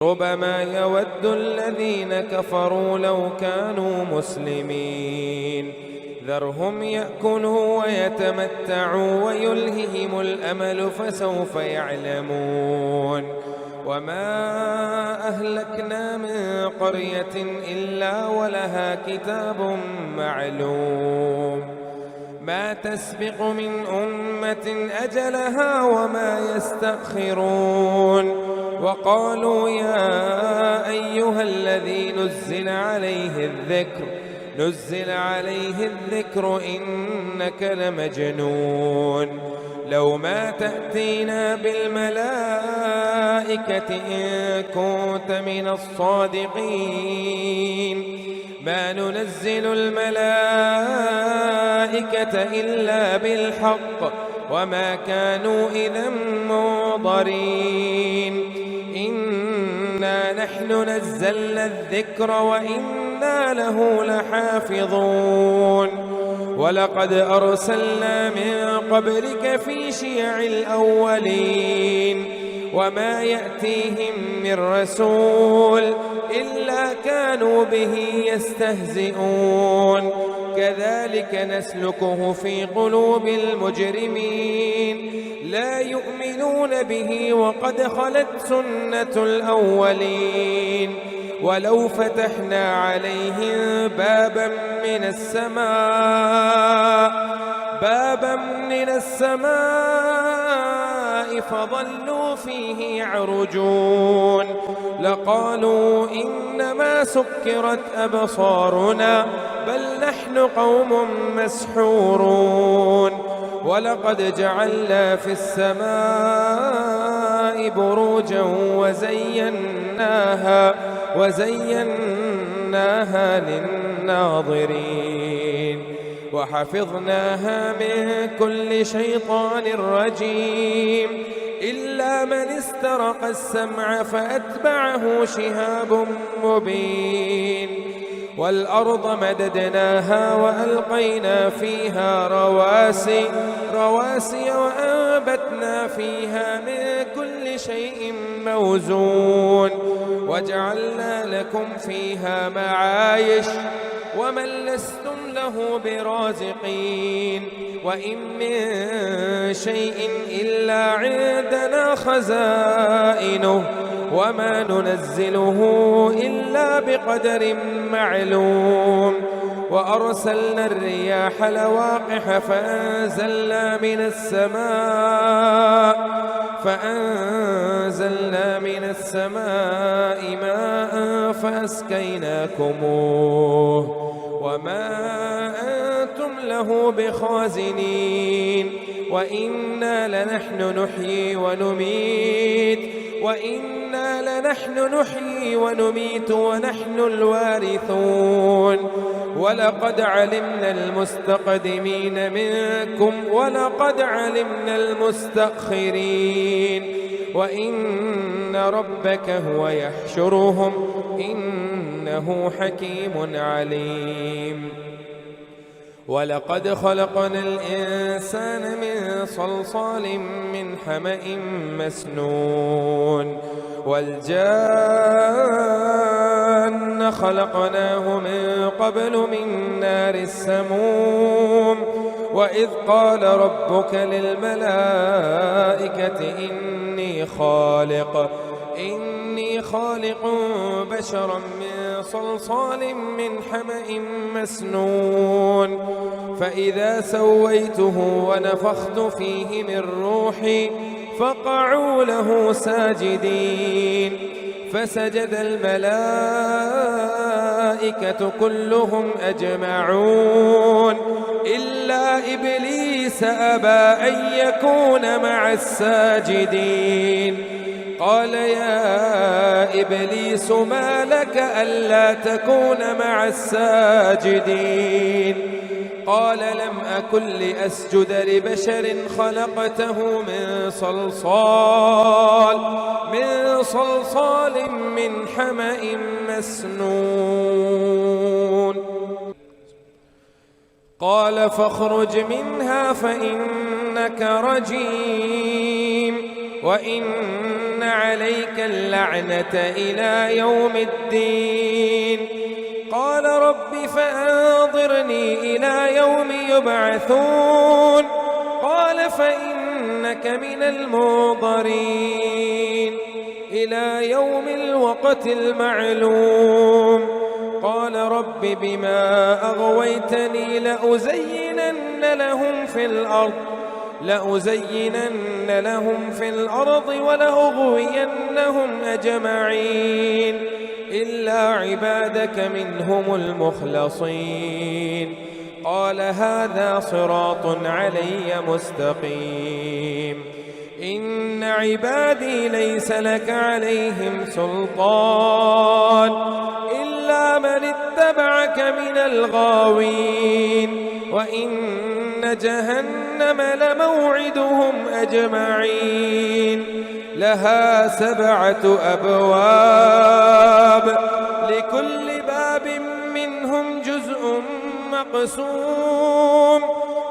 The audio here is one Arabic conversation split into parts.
ربما يود الذين كفروا لو كانوا مسلمين ذرهم يأكلوا ويتمتعوا ويلههم الأمل فسوف يعلمون وما أهلكنا من قرية إلا ولها كتاب معلوم ما تسبق من أمة أجلها وما يستأخرون وقالوا يا أيها الذي نزل عليه الذكر إنك لمجنون لو ما تأتينا بالملائكة إن كنت من الصادقين ما ننزل الملائكة إلا بالحق وما كانوا إذا منظرين إنا نحن نزلنا الذكر وإنا له لحافظون ولقد أرسلنا من قبلك في شيع الأولين وما يأتيهم من رسول إلا كانوا به يستهزئون كذلك نسلكه في قلوب المجرمين لا يؤمنون به وقد خلت سنة الأولين ولو فتحنا عليهم بابا من السماء فظلوا فيه يعرجون لقالوا إنما سكرت أبصارنا بل نحن قوم مسحورون ولقد جعلنا في السماء بروجا وزيناها للناظرين وحفظناها من كل شيطان رجيم إلا من استرق السمع فأتبعه شهاب مبين والأرض مددناها وألقينا فيها رواسي وأنبتنا فيها من كل شيء موزون وجعلنا لكم فيها معايش ومن لستم له برازقين وإن من شيء إلا عندنا خزائنه وما ننزله إلا بقدر معلوم وأرسلنا الرياح لواقح فأنزلنا من السماء ماء فأسقيناكموه وما أنتم له بخازنين وإنا لنحن نحيي ونميت ونحن الوارثون ولقد علمنا المستقدمين منكم ولقد علمنا المستأخرين وإن ربك هو يحشرهم إنه حكيم عليم ولقد خلقنا الإنسان من صلصال من حمأ مسنون والجان خلقناه من قبل من نار السموم وإذ قال ربك للملائكة إني خالق بشرا من صلصال من حمأ مسنون فإذا سويته ونفخت فيه من روحي فقعوا له ساجدين فسجد الملائكة كلهم أجمعون إلا إبليس أبى أن يكون مع الساجدين قال يا إبليس ما لك ألا تكون مع الساجدين قال لم أكن لأسجد لبشر خلقته من صلصال من حمأ مسنون قال فاخرج منها فإنك رجيم وإن عليك اللعنة إلى يوم الدين. قال رب فأنظرني إلى يوم يبعثون. قال فإنك من المنظرين إلى يوم الوقت المعلوم. قال رب بما أغويتني لأزينن لهم في الأرض ولأغوينهم أجمعين إلا عبادك منهم المخلصين. قال هذا صراط علي مستقيم. إن عبادي ليس لك عليهم سلطان إلا من اتبعك من الغاوين. وإن جهنم لموعدهم أجمعين. لها 7 أبواب لكل باب منهم جزء مقسوم.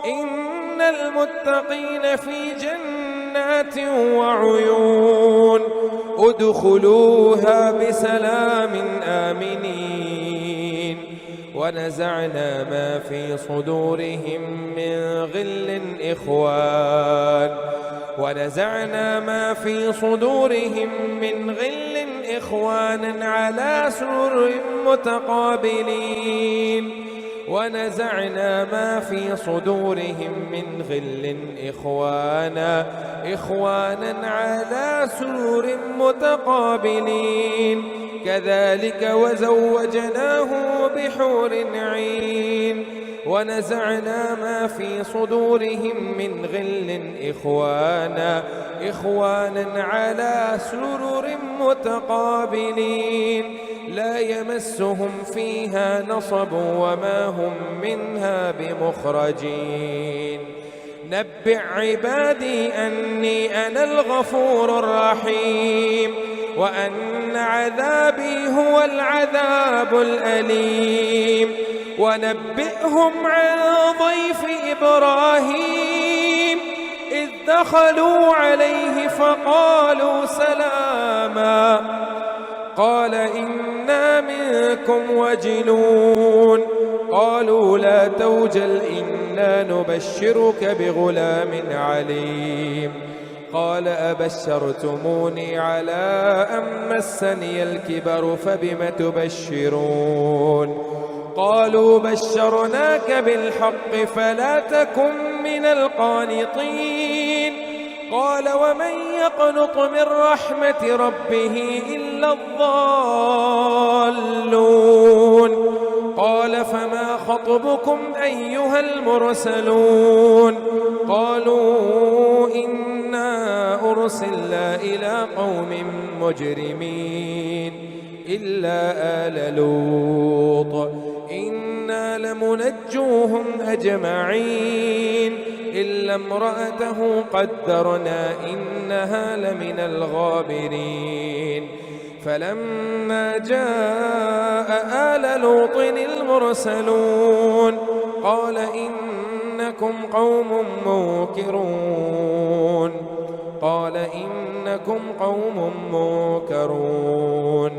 إن المتقين في جنات وعيون. ادخلوها بسلام آمنين. ونزعنا ما في صدورهم من غل إخوانا على سرر متقابلين. ونزعنا ما في صدورهم من غل إخوانا على سرر متقابلين. كذلك وزوجناهم بحور عين. ونزعنا ما في صدورهم من غل إخوانا على سرر متقابلين. لا يمسهم فيها نصب وما هم منها بمخرجين. نبئ عبادي أني أنا الغفور الرحيم وأن عذابي هو العذاب الأليم. ونبئهم عن ضيف إبراهيم إذ دخلوا عليه فقالوا سلاما. قال إنا منكم وجلون. قالوا لا توجل إنا نبشرك بغلام عليم. قال أبشرتموني على أن مسني الكبر فبم تبشرون. قالوا بشرناك بالحق فلا تكن من القانطين. قال ومن يقنط من رحمة ربه إلا الضالون. قال فما خطبكم أيها المرسلون. قالوا إنا أرسلنا إلى قوم مجرمين إلا آل لوط إنا لمنجوهم أجمعين إلا امرأته قدرنا إنها لمن الغابرين. فلما جاء آل لوط المرسلون قال إنكم قوم منكرون.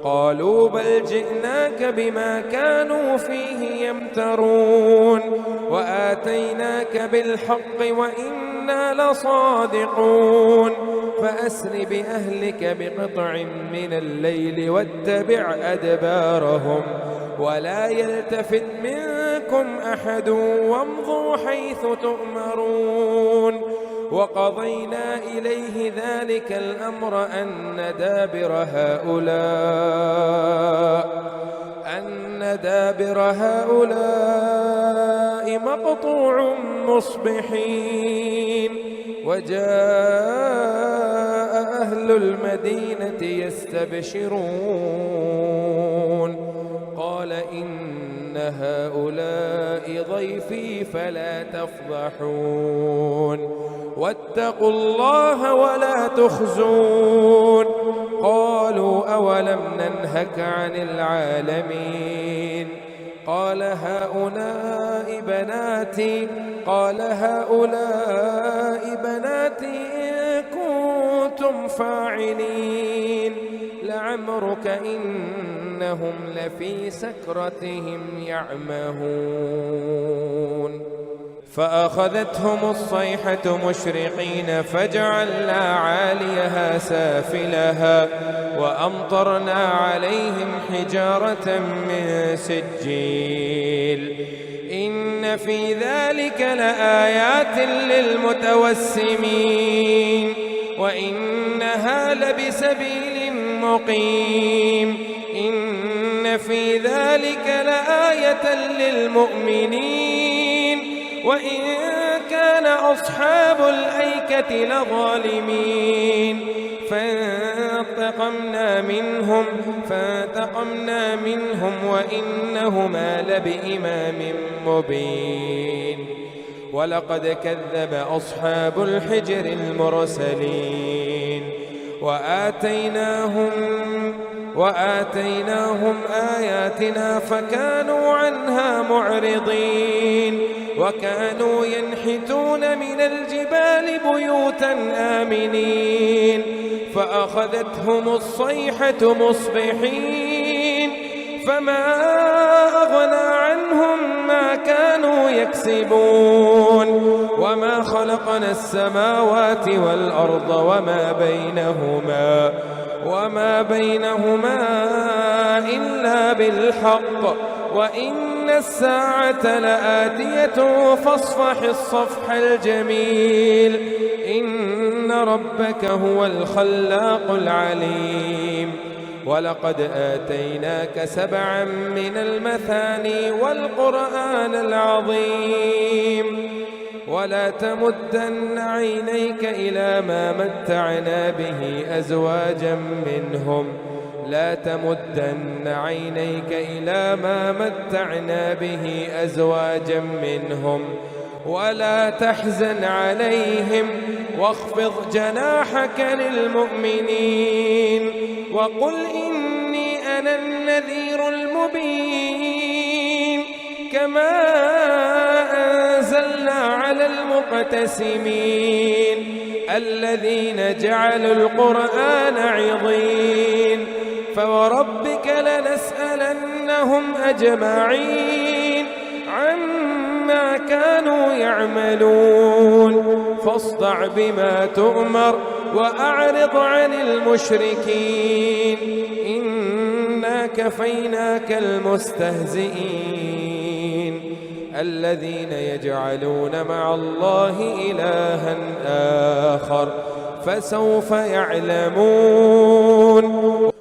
قالوا بل جئناك بما كانوا فيه يمترون وآتيناك بالحق وإنا لصادقون. فأسر بأهلك بقطع من الليل واتبع أدبارهم ولا يلتفت منكم أحد وامضوا حيث تؤمرون. وقضينا إليه ذلك الأمر أن دابر هؤلاء مقطوع مصبحين. وجاء أهل المدينة يستبشرون قال إن هؤلاء ضيفي فلا تفضحون واتقوا الله ولا تخزون. قالوا أولم ننهك عن العالمين. قال هؤلاء بناتي إن كنتم فاعلين لعمرك إنهم لفي سكرتهم يعمهون فأخذتهم الصيحة مشرقين فجعلنا عاليها سافلها وأمطرنا عليهم حجارة من سجيل إن في ذلك لآيات للمتوسمين وإنها لبسبيل مقيم إن في ذلك لآية للمؤمنين وإن كان أصحاب الأيكة لظالمين فانتقمنا منهم وإنهما لبإمام مبين ولقد كذب أصحاب الحجر المرسلين وآتيناهم آياتنا فكانوا عنها معرضين وكانوا ينحتون من الجبال بيوتا آمنين فأخذتهم الصيحة مصبحين فما أغنى عنهم ما كانوا يكسبون وما خلقنا السماوات والأرض وما بينهما إلا بالحق وإن الساعة لآتية فاصفح الصفح الجميل إن ربك هو الخلاق العليم ولقد آتيناك 7 من المثاني والقرآن العظيم ولا تمدن عينيك إلى ما متعنا به أزواجا منهم ولا تحزن عليهم واخفض جناحك للمؤمنين وقل إني أنا النذير المبين كما أنزلنا على المقتسمين الذين جعلوا القرآن عضين فوربك لنسألنهم أجمعين عما كانوا يعملون فاصدع بما تؤمر وأعرض عن المشركين إنا كفيناك المستهزئين الذين يجعلون مع الله إلها آخر فسوف يعلمون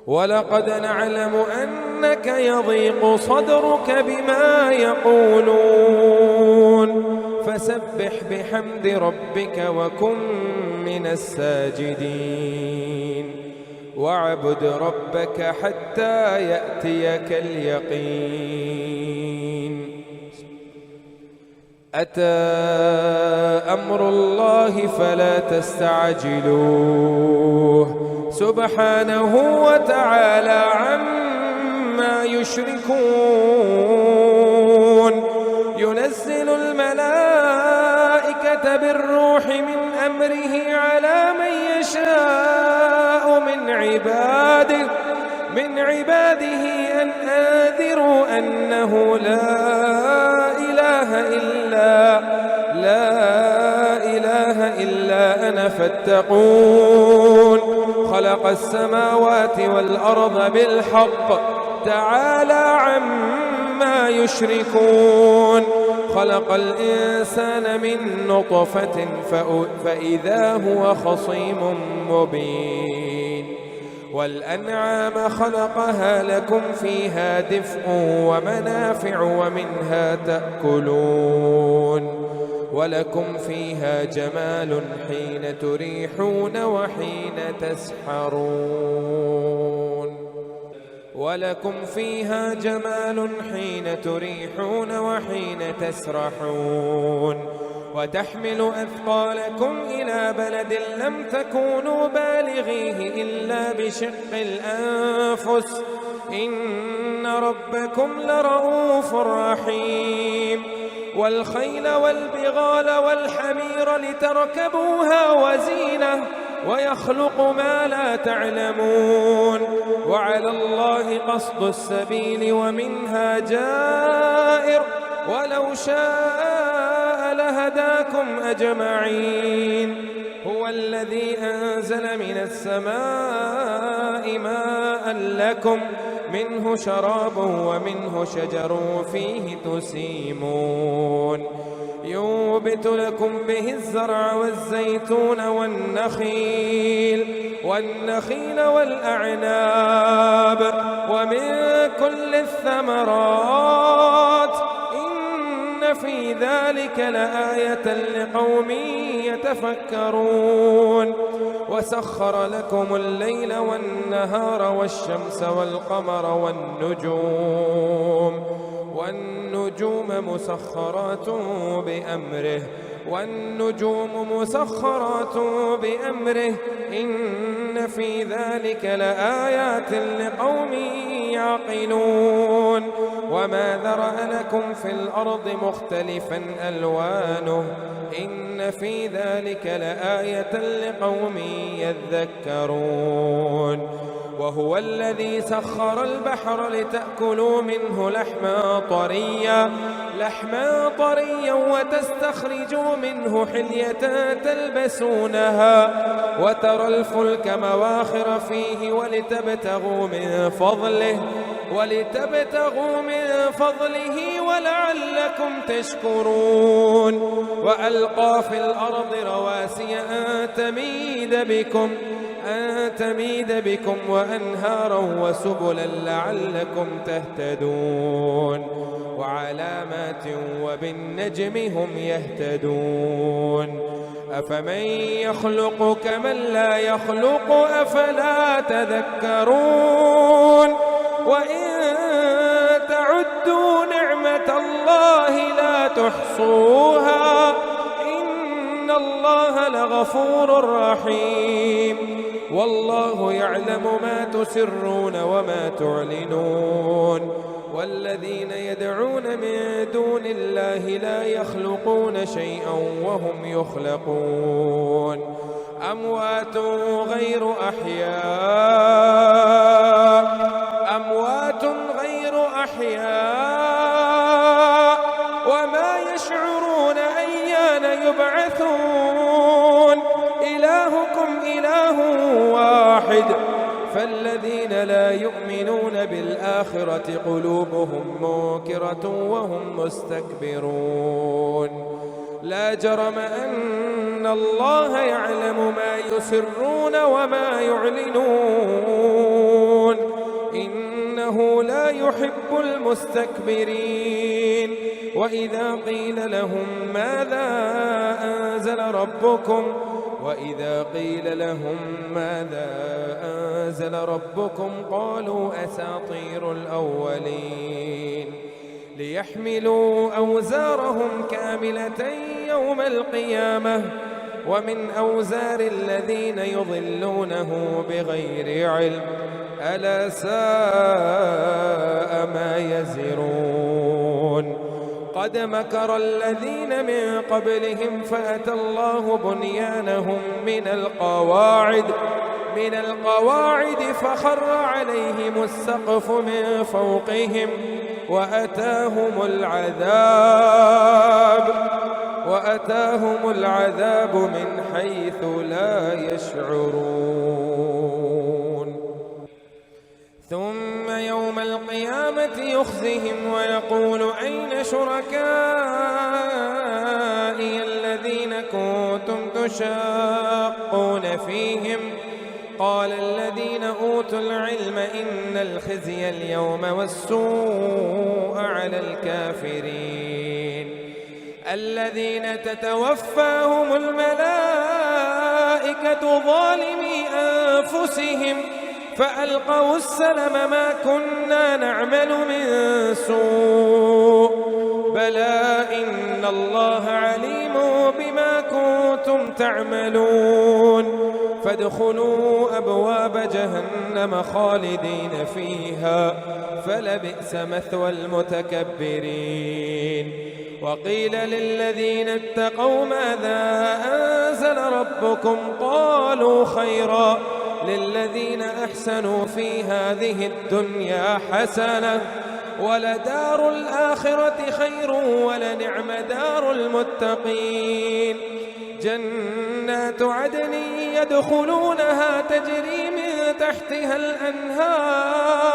ولقد نعلم أنك يضيق صدرك بما يقولون فسبح بحمد ربك وكن من الساجدين واعبد ربك حتى يأتيك اليقين أتى أمر الله فلا تستعجلوه سبحانه وتعالى عما يشركون ينزل الملائكة بالروح من أمره على من يشاء من عباده أن أنذروا أنه لا إله إلا أنا فاتقون خلق السماوات والأرض بالحق تعالى عما يشركون خلق الإنسان من نطفة فإذا هو خصيم مبين والأنعام خلقها لكم فيها دفء ومنافع ومنها تأكلون ولكم فيها جمال حين تريحون وحين تسحرون ولكم فيها جمال حين تريحون وحين تسرحون وتحمل أثقالكم إلى بلد لم تكونوا بالغيه إلا بشق الأنفس إن ربكم لرؤوف رحيم والخيل والبغال والحمير لتركبوها وزينة ويخلق ما لا تعلمون وعلى الله قصد السبيل ومنها جائر ولو شاء لهداكم أجمعين هو الذي أنزل من السماء ماء لكم منه شراب ومنه شجر فيه تسيمون ينبت لكم به الزرع والزيتون والنخيل والأعناب ومن كل الثمرات إن في ذلك لآية لقوم يتفكرون وسخر لكم الليل والنهار والشمس والقمر والنجوم مسخرات بأمره إن في ذلك لآيات لقوم يعقلون وما ذرأ لكم في الأرض مختلفا ألوانه إن في ذلك لآية لقوم يذكرون وهو الذي سخر البحر لتأكلوا منه لحما طريا وتستخرجوا منه حلية تلبسونها وترى الفلك مواخر فيه ولتبتغوا من فضله ولعلكم تشكرون وألقى في الأرض رواسي أن تميد بكم وأنهارا وسبلا لعلكم تهتدون وعلامات وبالنجم هم يهتدون أفمن يخلق كمن لا يخلق أفلا تذكرون وإن تعدوا نعمة الله لا تحصوها إن الله لغفور رحيم والله يعلم ما تسرون وما تعلنون والذين يدعون من دون الله لا يخلقون شيئا وهم يخلقون أموات غير أحياء وما يشعرون أيان يبعثون إلهكم إله واحد فالذين لا يؤمنون بالآخرة قلوبهم منكرة وهم مستكبرون لا جرم أن الله يعلم ما يسرون وما يعلنون إنه لا يحب المستكبرين وإذا قيل لهم ماذا أنزل ربكم قالوا أساطير الأولين ليحملوا أوزارهم كاملة يوم القيامة ومن أوزار الذين يضلونه بغير علم ألا ساء ما يزرون قد مكر الذين من قبلهم فأتى الله بنيانهم من القواعد فخر عليهم السقف من فوقهم وأتاهم العذاب من حيث لا يشعرون ثم يوم القيامة يخزهم ويقول أين شركائي الذين كنتم تشاقون فيهم قال الذين أوتوا العلم إن الخزي اليوم والسوء على الكافرين الذين تتوفاهم الملائكة ظالمي أنفسهم فألقوا السلم ما كنا نعمل من سوء بلى إن الله عليم بما كنتم تعملون فادخلوا أبواب جهنم خالدين فيها فلبئس مثوى المتكبرين وقيل للذين اتقوا ماذا أنزل ربكم قالوا خيرا للذين أحسنوا في هذه الدنيا حسنة ولدار الآخرة خير ولنعم دار المتقين جنات عدن يدخلونها تجري من تحتها الأنهار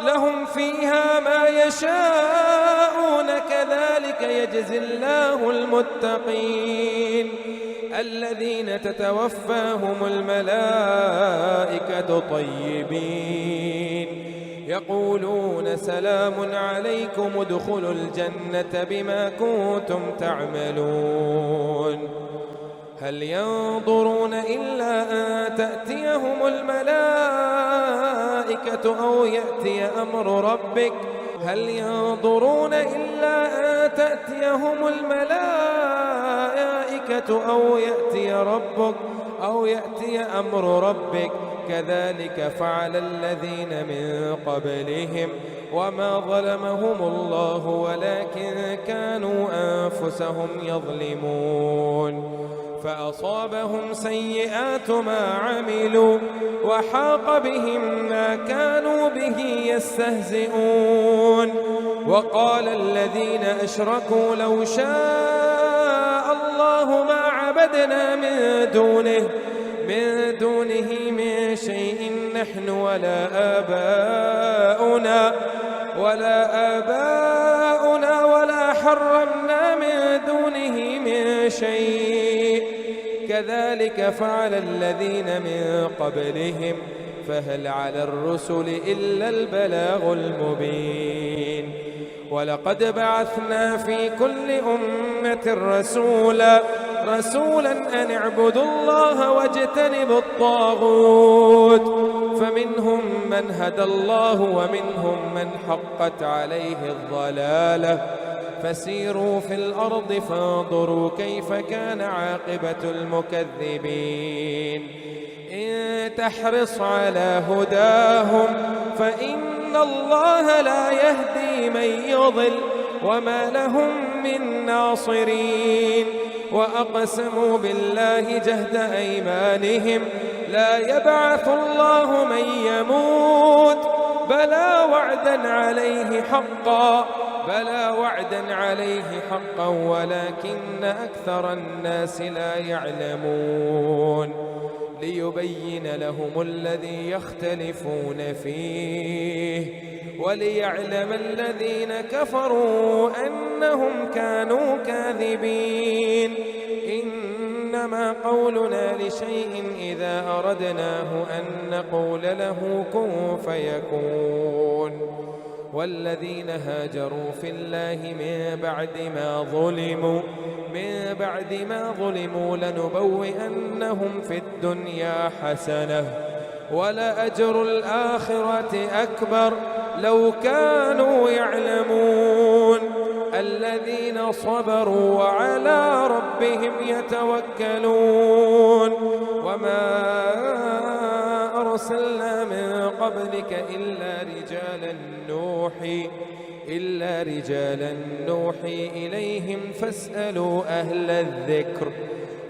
لهم فيها ما يشاءون كذلك يجزي الله المتقين الذين تتوفاهم الملائكة طيبين يقولون سلام عليكم ادخلوا الجنة بما كنتم تعملون هل ينظرون إلا أن تأتيهم الملائكة أو يأتي أمر ربك هل ينظرون إلا أن تأتيهم الملائكة أو يأتي ربك أو يأتي أمر ربك كذلك فعل الذين من قبلهم وما ظلمهم الله ولكن كانوا أنفسهم يظلمون فأصابهم سيئات ما عملوا وحاق بهم ما كانوا به يستهزئون وقال الذين أشركوا لو شاء الله ما عبدنا من دونه من شيء نحن ولا آباؤنا ولا حرمنا من دونه من شيء كذلك فعل الذين من قبلهم فهل على الرسل إلا البلاغ المبين ولقد بعثنا في كل أمة رسولا أن اعبدوا الله واجتنبوا الطاغوت فمنهم من هدى الله ومنهم من حقت عليه الضلالة فسيروا في الأرض فانظروا كيف كان عاقبة المكذبين إن تحرص على هداهم فإن الله لا يهدي من يضل وما لهم من ناصرين وأقسموا بالله جهد أيمانهم لا يبعث الله من يموت بلى وعدا عليه حقا ولكن أكثر الناس لا يعلمون ليبين لهم الذي يختلفون فيه وليعلم الذين كفروا أنهم كانوا كاذبين إنما قولنا لشيء إذا أردناه أن نقول له كن فيكون والذين هاجروا في الله من بعد ما ظلموا لنبوئنهم في الدنيا حسنة ولأجر الآخرة أكبر لو كانوا يعلمون الذين صبروا وعلى ربهم يتوكلون وما أرسلنا من قبلك إلا رجالا نوحي إليهم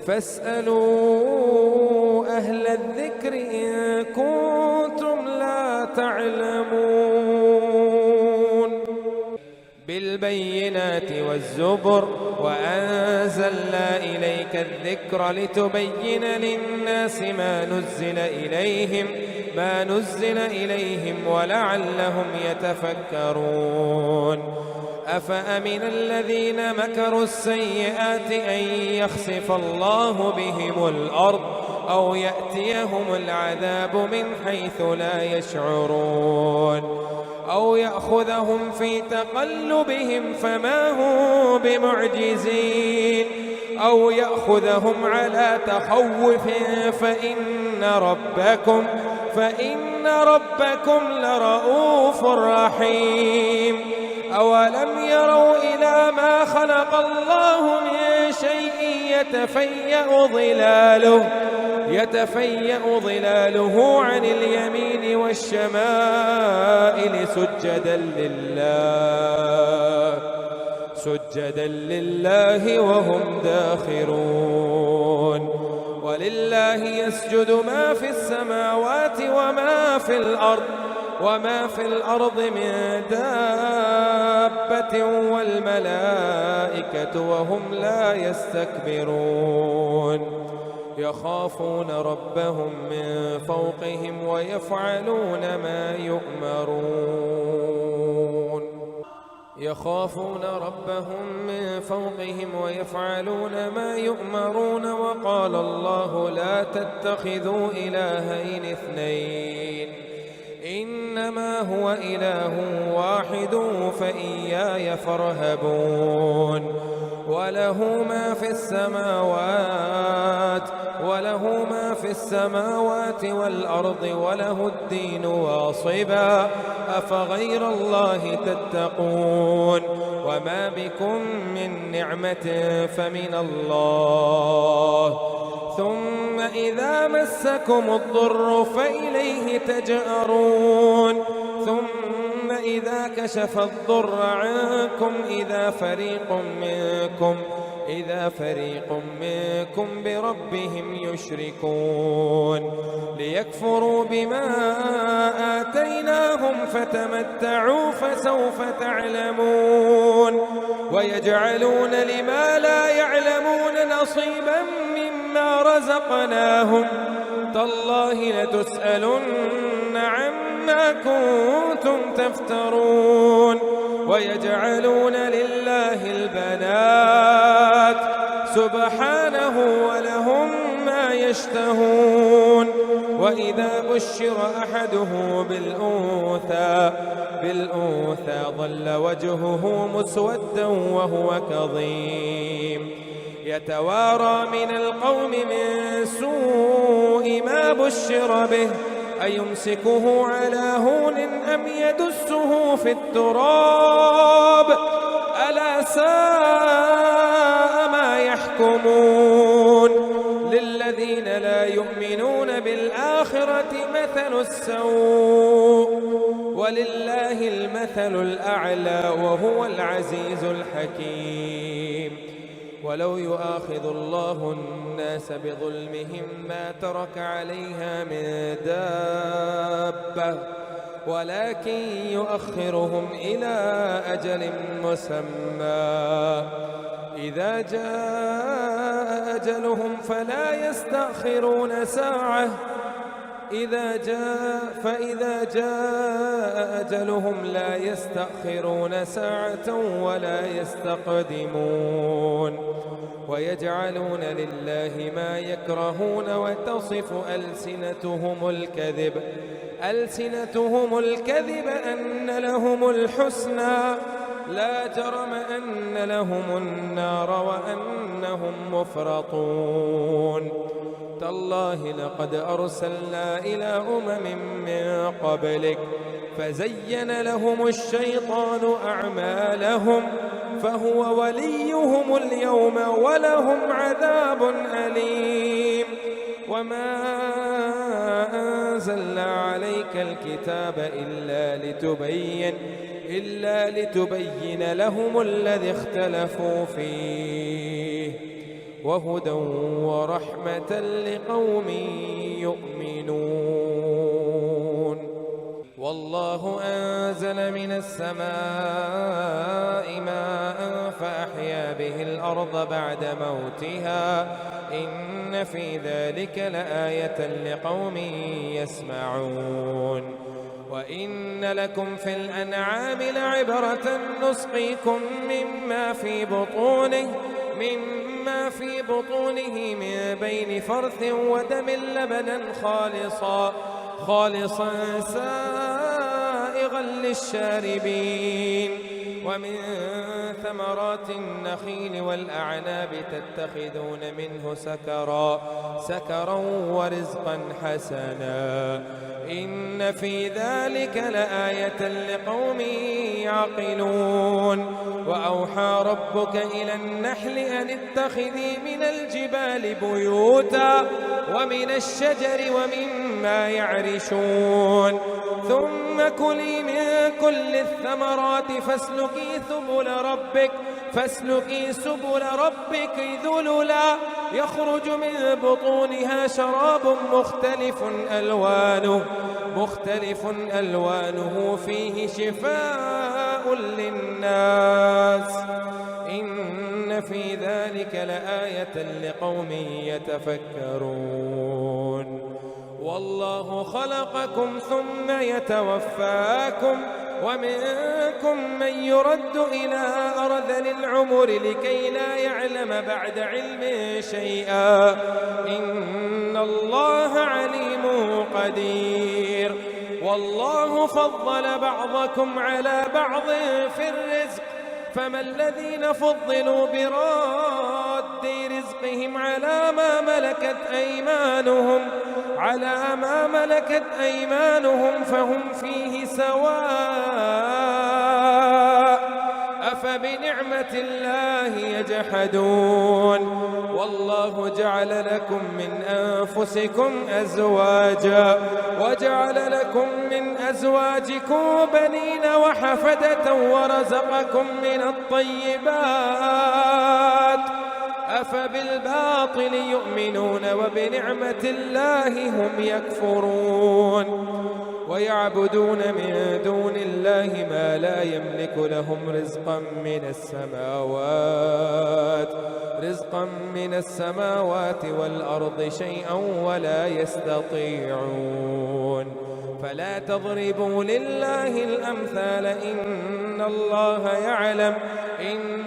فاسألوا أهل الذكر إن كنتم لا تعلمون بالبينات والزبر وأنزلنا إليك الذكر لتبين للناس ما نزل إليهم ولعلهم يتفكرون أفأمن الذين مكروا السيئات أن يخسف الله بهم الأرض أو يأتيهم العذاب من حيث لا يشعرون أو يأخذهم في تقلبهم فما هم بمعجزين أو يأخذهم على تخوف فإن ربكم لرؤوف رحيم أولم يروا إلى ما خلق الله من شيء يتفيأ ظلاله عن اليمين سجدا لله وهم داخرون. ولله يسجد ما في السماوات وما في الأرض من دابة والملائكة وهم لا يستكبرون يخافون ربهم من فوقهم ويفعلون ما يؤمرون. يخافون ربهم من فوقهم ويفعلون ما يؤمرون. وقال الله لا تتخذوا إلهين اثنين إنما هو إله واحد فإياي فارهبون. وله ما في السماوات والأرض وله الدين واصبا أفغير الله تتقون. وما بكم من نعمة فمن الله ثم إذا مسكم الضر فإليه تجأرون. ثم إذا كشف الضر عنكم إذا فريق منكم بربهم يشركون ليكفروا بما آتيناهم فتمتعوا فسوف تعلمون. ويجعلون لما لا يعلمون نصيبا مما رزقناهم تالله لتسألن عما كنتم تفترون. ويجعلون لله البنات سبحانه ولهم ما يشتهون. وإذا بشر أحده بالأنثى ظل وجهه مسودا وهو كظيم يتوارى من القوم من سوء ما بشر به أيمسكه على هون أم يدسه في التراب ألا ساء ما يحكمون. للذين لا يؤمنون بالآخرة مثل السوء ولله المثل الأعلى وهو العزيز الحكيم. ولو يؤاخذ الله الناس بظلمهم ما ترك عليها من دابة ولكن يؤخرهم إلى أجل مسمى إذا جاء أجلهم فلا يستأخرون ساعة فإذا جاء أجلهم لا يستأخرون ساعة ولا يستقدمون. ويجعلون لله ما يكرهون وتصف ألسنتهم الكذب أن لهم الحسنى لا جرم أن لهم النار وأنهم مفرطون. تالله لقد أرسلنا إلى أمم من قبلك فزين لهم الشيطان أعمالهم فهو وليهم اليوم ولهم عذاب أليم. وما أنزلنا عليك الكتاب إلا لتبين لهم الذي اختلفوا فيه وهدى ورحمة لقوم يؤمنون. والله أنزل من السماء ماء فأحيا به الأرض بعد موتها إن في ذلك لآية لقوم يسمعون. وإن لكم في الأنعام لعبرة نسقيكم مما في بطونه من بين فرث ودم لبنا خالصا سائغا للشاربين. ومن ثمرات النخيل والأعناب تتخذون منه سكرا ورزقا حسنا إن في ذلك لآية لقوم يعقلون. وأوحى ربك إلى النحل أن اتخذي من الجبال بيوتا ومن الشجر ومما يعرشون ثم كلي من كل الثمرات فاسلكي سبل ربك فاسلكي سبل ربك ذللا يخرج من بطونها شراب مختلف ألوانه فيه شفاء للناس إن في ذلك لآية لقوم يتفكرون والله خلقكم ثم يتوفاكم ومنكم من يرد إلى أرذل العمر لكي لا يعلم بعد علم شيئا إن الله عليم قدير والله فضل بعضكم على بعض في الرزق فما الذين فضلوا براد رزقهم على ما ملكت أيمانهم فهم فيه سواء أفبنعمة الله يجحدون والله جعل لكم من أنفسكم أزواجا وجعل لكم من أزواجكم بنين وحفدة ورزقكم من الطيبات أفبالباطل يؤمنون وبنعمة الله هم يكفرون ويعبدون من دون الله ما لا يملك لهم رزقا من السماوات والأرض شيئا ولا يستطيعون فلا تضربوا لله الأمثال إن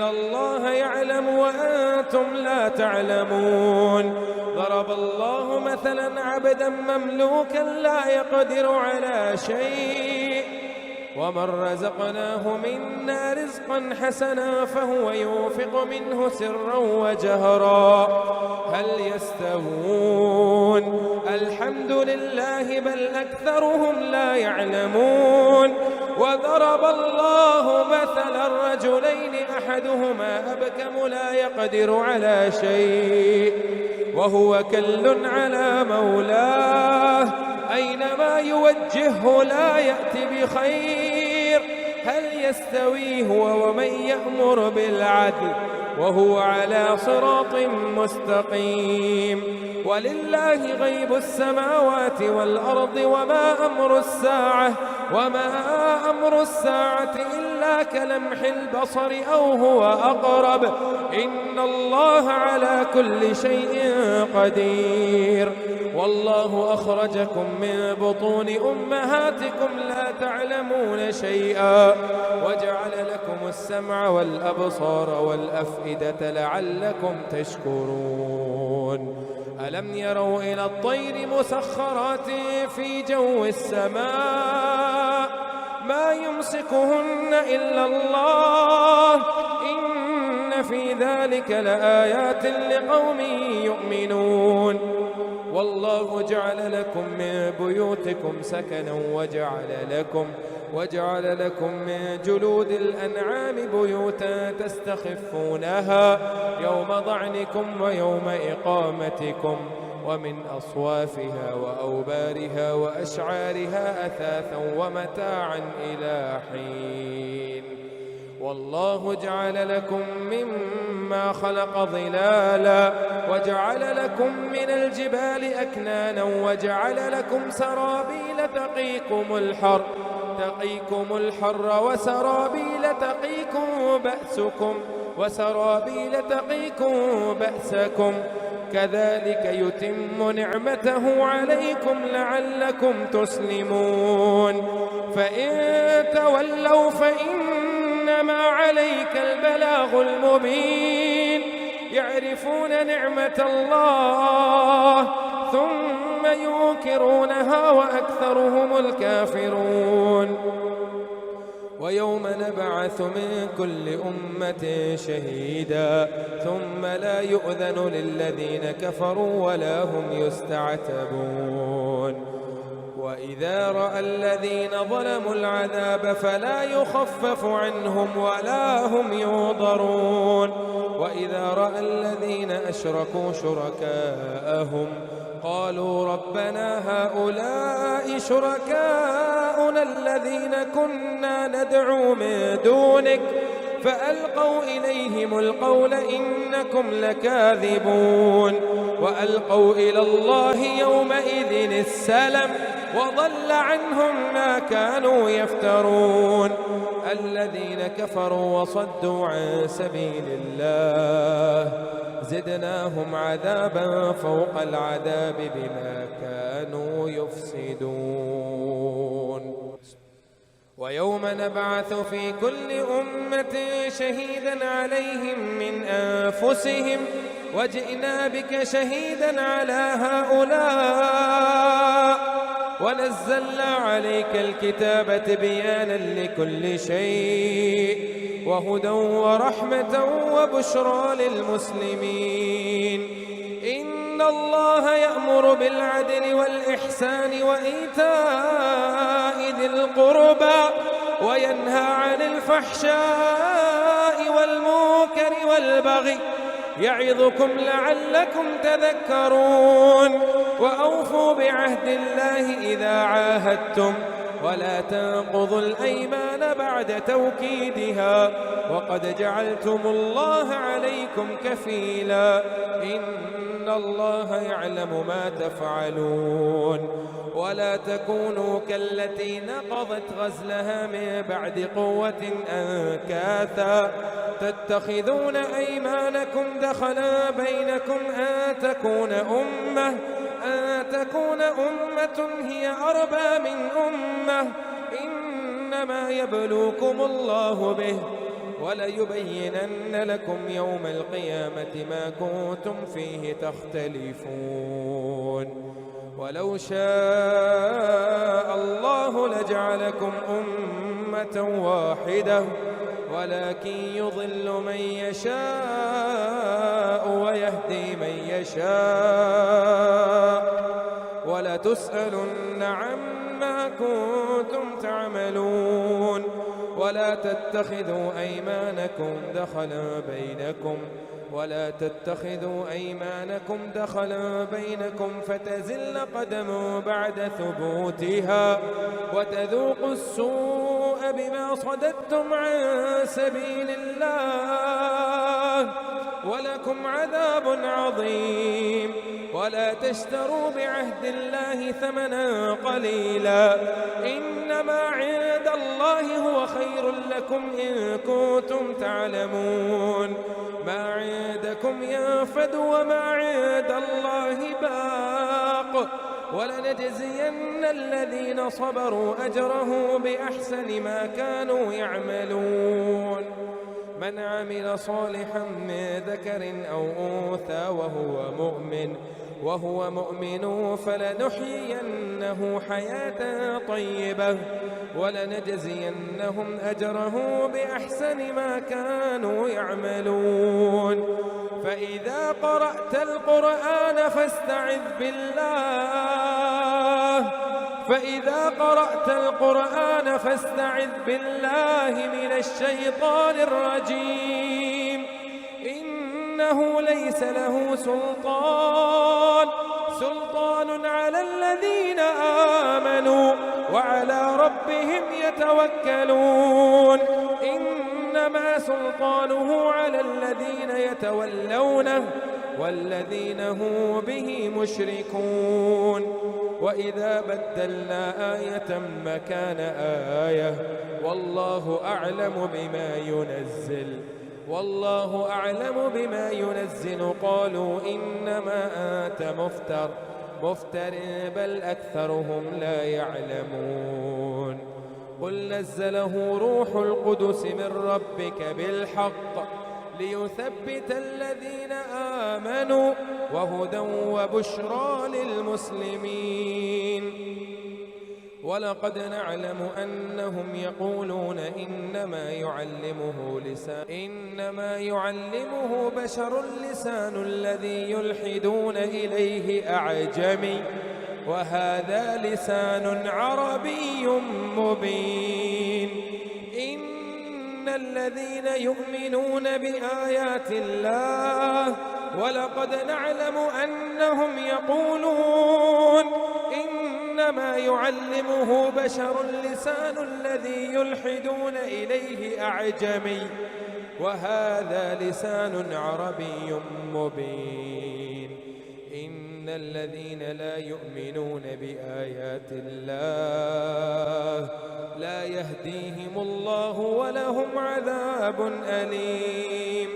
الله يعلم وأنتم لا تعلمون ضرب الله مثلا عبدا مملوكا لا يقدر على شيء ومن رزقناه منا رزقا حسنا فهو ينفق منه سرا وجهرا هل يستوون الحمد لله بل أكثرهم لا يعلمون وضرب الله مثلا رجلين أحدهما أبكم لا يقدر على شيء وهو كل على مولاه أينما يوجهه لا يأتي بخير هل يستوي هو ومن يأمر بالعدل وهو على صراط مستقيم ولله غيب السماوات والأرض وما أمر الساعة إلا كلمح البصر أو هو أقرب إن الله على كل شيء قدير والله أخرجكم من بطون أمهاتكم لا تعلمون شيئا وجعل لكم السمع والأبصار والأفئدة لعلكم تشكرون ألم يروا إلى الطير مسخرات في جو السماء ما يمسكهن إلا الله إن في ذلك لآيات لقوم يؤمنون والله جعل لكم من بيوتكم سكنا وجعل لكم من جلود الأنعام بيوتا تستخفونها يوم ضعنكم ويوم إقامتكم ومن أصوافها وأوبارها وأشعارها أثاثا ومتاعا إلى حين والله جعل لكم مما خلق ظلالا وجعل لكم من الجبال أكنانا وجعل لكم سرابيل تقيكم الحر وسرابيل تقيكم بأسكم كذلك يتم نعمته عليكم لعلكم تسلمون فإن تولوا فإنما عليك البلاغ المبين يعرفون نعمة الله ثم ينكرونها وأكثرهم الكافرون ويوم نبعث من كل أمة شهيدا ثم لا يؤذن للذين كفروا ولا هم يستعتبون وإذا رأى الذين ظلموا العذاب فلا يخفف عنهم ولا هم ينظرون وإذا رأى الذين أشركوا شركاءهم قالوا ربنا هؤلاء شركاؤنا الذين كنا ندعو من دونك فألقوا إليهم القول إنكم لكاذبون وألقوا إلى الله يومئذ السلم وضل عنهم ما كانوا يفترون الذين كفروا وصدوا عن سبيل الله زدناهم عذابا فوق العذاب بما كانوا يفسدون ويوم نبعث في كل أمة شهيدا عليهم من أنفسهم وجئنا بك شهيدا على هؤلاء ونزلنا عليك الكتاب تبيانا لكل شيء وهدى ورحمة وبشرى للمسلمين إن الله يأمر بالعدل والإحسان وإيتاء ذي القربى وينهى عن الفحشاء والمنكر والبغي يعظكم لعلكم تذكرون وأوفوا بعهد الله إذا عاهدتم ولا تنقضوا الأيمان بعد توكيدها وقد جعلتم الله عليكم كفيلا إن الله يعلم ما تفعلون ولا تكونوا كالتي نقضت غزلها من بعد قوة أنكاثا تتخذون أيمانكم دخلا بينكم أن تكون أمة هي أربى من أمة إنما يبلوكم الله به وليبينن لكم يوم القيامة ما كنتم فيه تختلفون ولو شاء الله لجعلكم أمة واحدة ولكن يضل من يشاء ويهدي من يشاء ولتسألن عما كنتم تعملون ولا تتخذوا أيمانكم دخلا بينكم فتزل قدم بعد ثبوتها وتذوقوا السوء بما صددتم عن سبيل الله ولكم عذاب عظيم ولا تشتروا بعهد الله ثمنا قليلا إنما عند الله هو خير لكم إن كنتم تعلمون ما عندكم ينفد وما عند الله باق ولنجزين الذين صبروا أجره بأحسن ما كانوا يعملون من عمل صالحا من ذكر أو أنثى وهو مؤمن فلنحيينه حياة طيبة ولنجزينهم أجره بأحسن ما كانوا يعملون فإذا قرأت القرآن فاستعذ بالله من الشيطان الرجيم إنه ليس له سلطان على الذين آمنوا وعلى ربهم يتوكلون إنما سلطانه على الذين يتولونه والذين هم به مشركون وإذا بدلنا آية مكان آية والله أعلم بما ينزل قالوا إنما أنت مفتر بل أكثرهم لا يعلمون قل نزله روح القدس من ربك بالحق ليثبت الذين آمنوا وهدى وبشرى للمسلمين ولقد نعلم أنهم يقولون إنما يعلمه بشر لسان الذي يلحدون إليه أعجمي وهذا لسان عربي مبين إن الذين يؤمنون بآيات الله ولقد نعلم أنهم يقولون إنما يعلمه بشر لسان الذي يلحدون إليه أعجمي وهذا لسان عربي مبين. إن الذين لا يؤمنون بآيات الله لا يهديهم الله ولهم عذاب أليم.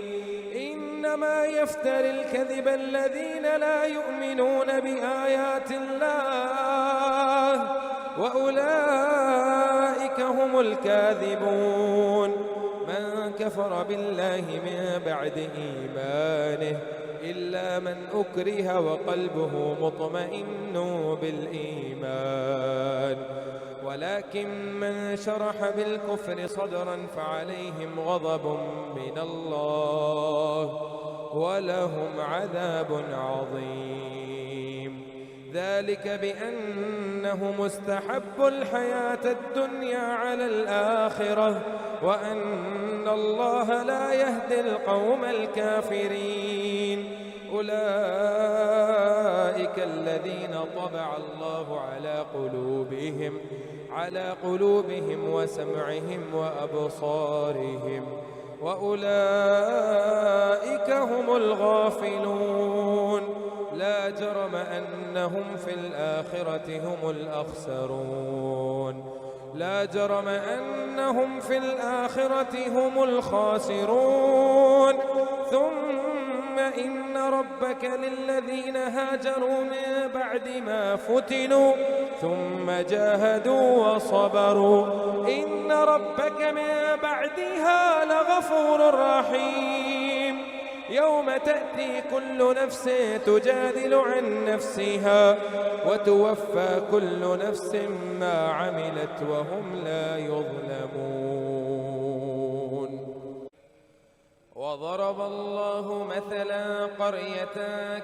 إنما يفتري الكذب الذين لا يؤمنون بآيات الله وأولئك هم الكاذبون. من كفر بالله من بعد إيمانه إلا من أكره وقلبه مطمئن بالإيمان، ولكن من شرح بالكفر صدرا فعليهم غضب من الله ولهم عذاب عظيم. ذلك بأنهم استحبوا الحياة الدنيا على الآخرة وأن الله لا يهدي القوم الكافرين. أولئك الذين طبع الله على قلوبهم وسمعهم وأبصارهم وأولئك هم الغافلون. لا جرم أنهم في الآخرة هم الأخسرون. لا جرم أنهم في الآخرة هم الخاسرون. ثم إن ربك للذين هاجروا من بعد ما فتنوا ثم جاهدوا وصبروا إن ربك من بعدها لغفور رحيم. يوم تأتي كل نفس تجادل عن نفسها وتوفى كل نفس ما عملت وهم لا يظلمون. وضرب الله مثلا قرية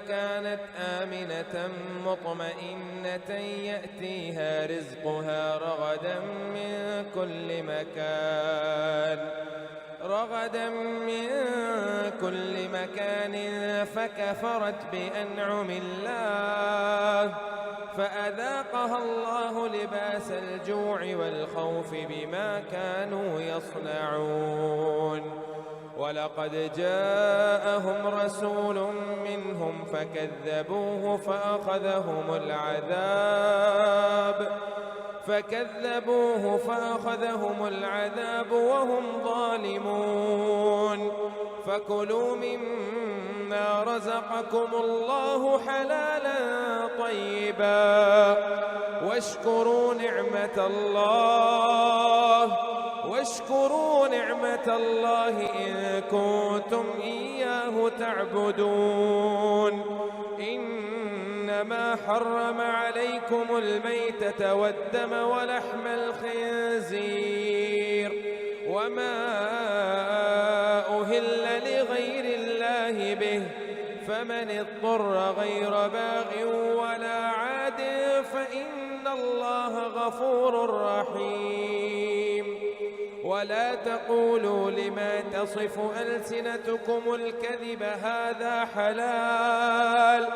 كانت آمنة مطمئنة يأتيها رزقها رغدا من كل مكان فكفرت بأنعم الله فأذاقها الله لباس الجوع والخوف بما كانوا يصنعون. ولقد جاءهم رسول منهم فكذبوه فأخذهم العذاب وهم ظالمون. فكلوا مما رزقكم الله حلالا طيبا واشكروا نعمة الله إن كنتم إياه تعبدون. إنما حرم عليكم الميتة والدم ولحم الخنزير وما أهل لغير الله به فمن اضطر غير باغ ولا عاد فإن الله غفور رحيم. ولا تقولوا لما تصف ألسنتكم الكذب هذا حلال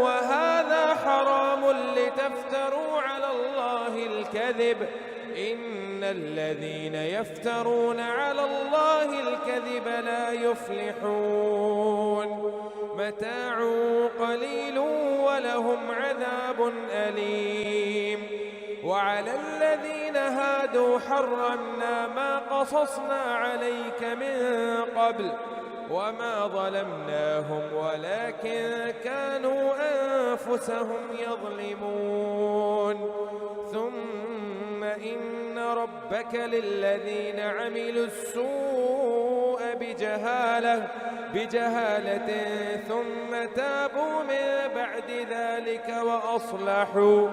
وهذا حرام لتفتروا على الله الكذب. إن الذين يفترون على الله الكذب لا يفلحون. متاع قليل ولهم عذاب أليم. وعلى الذين هادوا حرمنا ما قصصنا عليك من قبل وما ظلمناهم ولكن كانوا أنفسهم يظلمون. ثم إن ربك للذين عملوا السوء بجهالة ثم تابوا من بعد ذلك وأصلحوا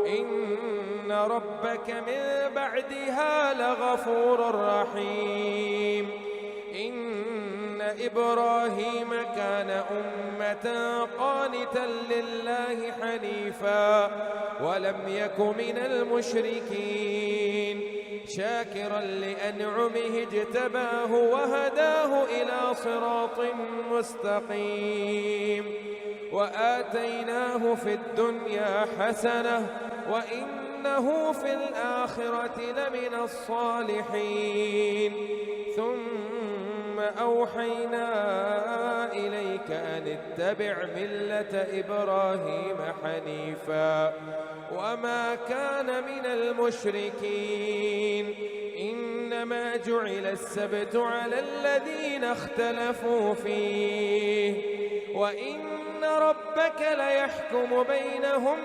إن ربك من بعدها لغفور رحيم. إن إبراهيم كان أمة قانتا لله حنيفا ولم يك من المشركين شاكرا لأنعمه اجتباه وهداه إلى صراط مستقيم. وآتيناه في الدنيا حسنة وإنه في الآخرة لمن الصالحين. ثم أوحينا إليك أن اتبع ملة إبراهيم حنيفا وما كان من المشركين. إنما جعل السبت على الذين اختلفوا فيه وإن ربك ليحكم بينهم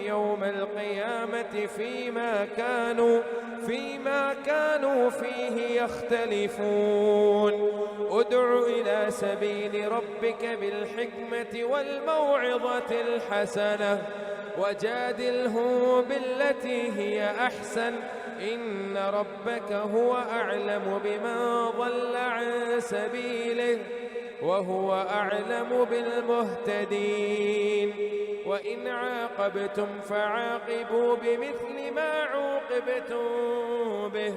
يوم القيامة فيما كانوا فيه يختلفون. ادع إلى سبيل ربك بالحكمة والموعظة الحسنة وجادلهم بالتي هي أحسن إن ربك هو أعلم بمن ضل عن سبيله وهو أعلم بالمهتدين. وإن عاقبتم فعاقبوا بمثل ما عوقبتم به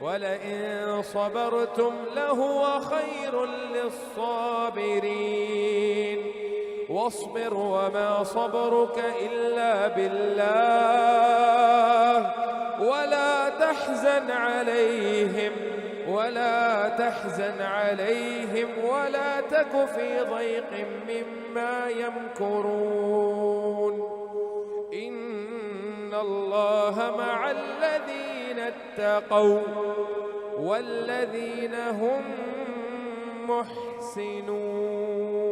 ولئن صبرتم لهو خير للصابرين. واصبر وما صبرك إلا بالله ولا تحزن عليهم ولا تك في ضيق مما يمكرون. إن الله مع الذين اتقوا والذين هم محسنون.